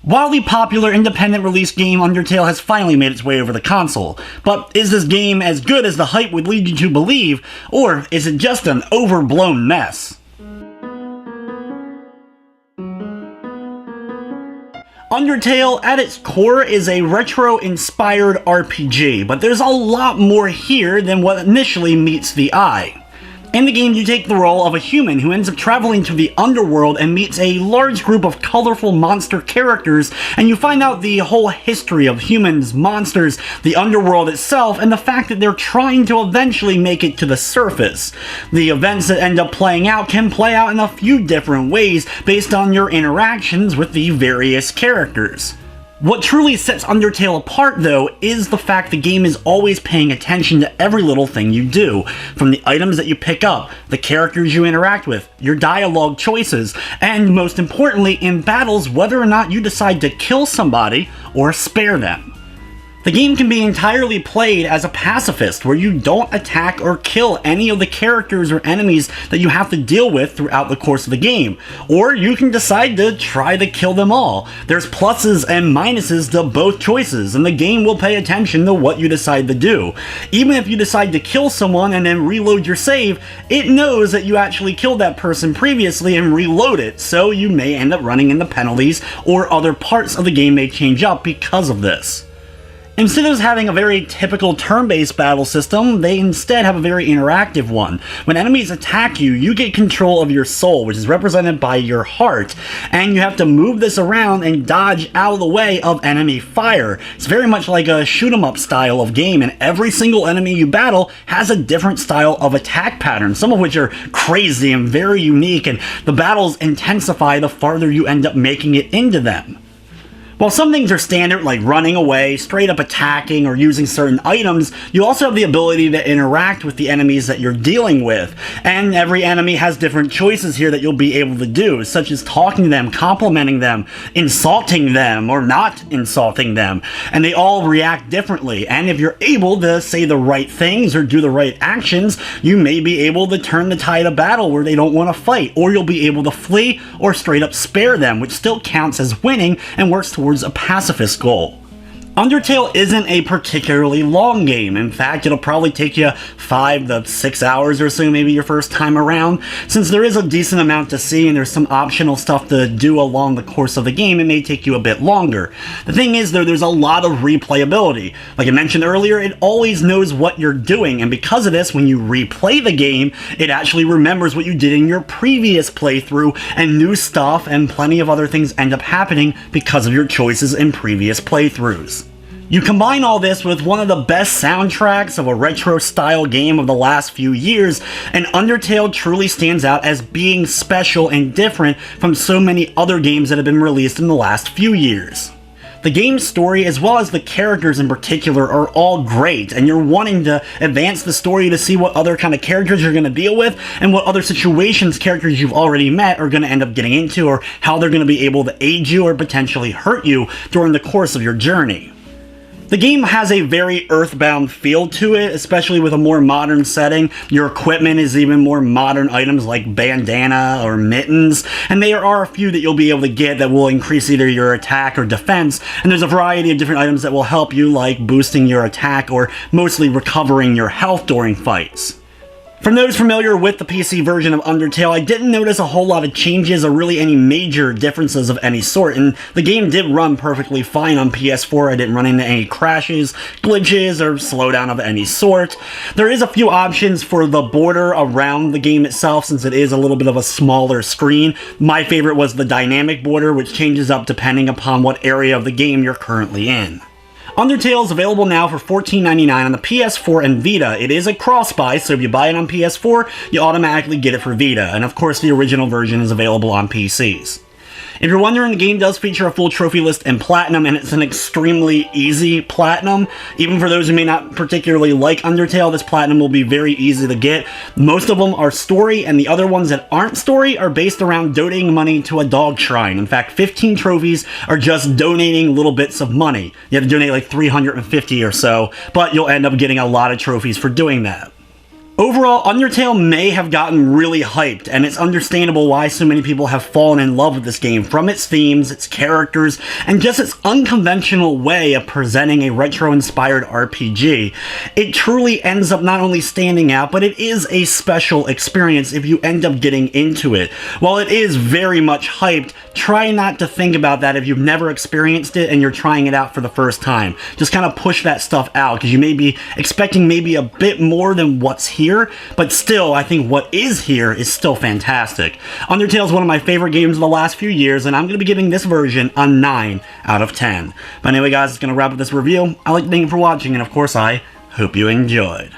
Wildly popular independent release game Undertale has finally made its way over the console, but is this game as good as the hype would lead you to believe, or is it just an overblown mess? Undertale, at its core, is a retro-inspired RPG, but there's a lot more here than what initially meets the eye. In the game, you take the role of a human who ends up traveling to the underworld and meets a large group of colorful monster characters, and you find out the whole history of humans, monsters, the underworld itself, and the fact that they're trying to eventually make it to the surface. The events that end up playing out can play out in a few different ways based on your interactions with the various characters. What truly sets Undertale apart, though, is the fact the game is always paying attention to every little thing you do, from the items that you pick up, the characters you interact with, your dialogue choices, and most importantly, in battles, whether or not you decide to kill somebody or spare them. The game can be entirely played as a pacifist, where you don't attack or kill any of the characters or enemies that you have to deal with throughout the course of the game. Or you can decide to try to kill them all. There's pluses and minuses to both choices, and the game will pay attention to what you decide to do. Even if you decide to kill someone and then reload your save, it knows that you actually killed that person previously and reload it, so you may end up running into penalties, or other parts of the game may change up because of this. Instead of having a very typical turn-based battle system, they instead have a very interactive one. When enemies attack you, you get control of your soul, which is represented by your heart, and you have to move this around and dodge out of the way of enemy fire. It's very much like a shoot-'em-up style of game, and every single enemy you battle has a different style of attack pattern, some of which are crazy and very unique, and the battles intensify the farther you end up making it into them. While some things are standard, like running away, straight up attacking, or using certain items, you also have the ability to interact with the enemies that you're dealing with. And every enemy has different choices here that you'll be able to do, such as talking to them, complimenting them, insulting them, or not insulting them. And they all react differently, and if you're able to say the right things or do the right actions, you may be able to turn the tide of battle where they don't want to fight, or you'll be able to flee or straight up spare them, which still counts as winning and works towards a pacifist goal. Undertale isn't a particularly long game. In fact, it'll probably take you 5 to 6 hours or so, maybe your first time around. Since there is a decent amount to see and there's some optional stuff to do along the course of the game, it may take you a bit longer. The thing is, though, there's a lot of replayability. Like I mentioned earlier, it always knows what you're doing, and because of this, when you replay the game, it actually remembers what you did in your previous playthrough, and new stuff and plenty of other things end up happening because of your choices in previous playthroughs. You combine all this with one of the best soundtracks of a retro-style game of the last few years, and Undertale truly stands out as being special and different from so many other games that have been released in the last few years. The game's story, as well as the characters in particular, are all great, and you're wanting to advance the story to see what other kind of characters you're going to deal with, and what other situations characters you've already met are going to end up getting into, or how they're going to be able to aid you or potentially hurt you during the course of your journey. The game has a very Earthbound feel to it, especially with a more modern setting. Your equipment is even more modern items like bandana or mittens, and there are a few that you'll be able to get that will increase either your attack or defense, and there's a variety of different items that will help you, like boosting your attack or mostly recovering your health during fights. For those familiar with the PC version of Undertale, I didn't notice a whole lot of changes or really any major differences of any sort, and the game did run perfectly fine on PS4. I didn't run into any crashes, glitches, or slowdown of any sort. There is a few options for the border around the game itself, since it is a little bit of a smaller screen. My favorite was the dynamic border, which changes up depending upon what area of the game you're currently in. Undertale is available now for $14.99 on the PS4 and Vita. It is a cross-buy, so if you buy it on PS4, you automatically get it for Vita, and of course the original version is available on PCs. If you're wondering, the game does feature a full trophy list in Platinum, and it's an extremely easy Platinum. Even for those who may not particularly like Undertale, this Platinum will be very easy to get. Most of them are story, and the other ones that aren't story are based around donating money to a dog shrine. In fact, 15 trophies are just donating little bits of money. You have to donate like 350 or so, but you'll end up getting a lot of trophies for doing that. Overall, Undertale may have gotten really hyped, and it's understandable why so many people have fallen in love with this game from its themes, its characters, and just its unconventional way of presenting a retro-inspired RPG. It truly ends up not only standing out, but it is a special experience if you end up getting into it. While it is very much hyped, try not to think about that if you've never experienced it and you're trying it out for the first time. Just kind of push that stuff out, because you may be expecting maybe a bit more than what's here, but still, I think what is here is still fantastic. Undertale is one of my favorite games of the last few years, and I'm going to be giving this version a 9 out of 10. But anyway, guys, it's going to wrap up this review. I'd like to thank you for watching, and of course, I hope you enjoyed.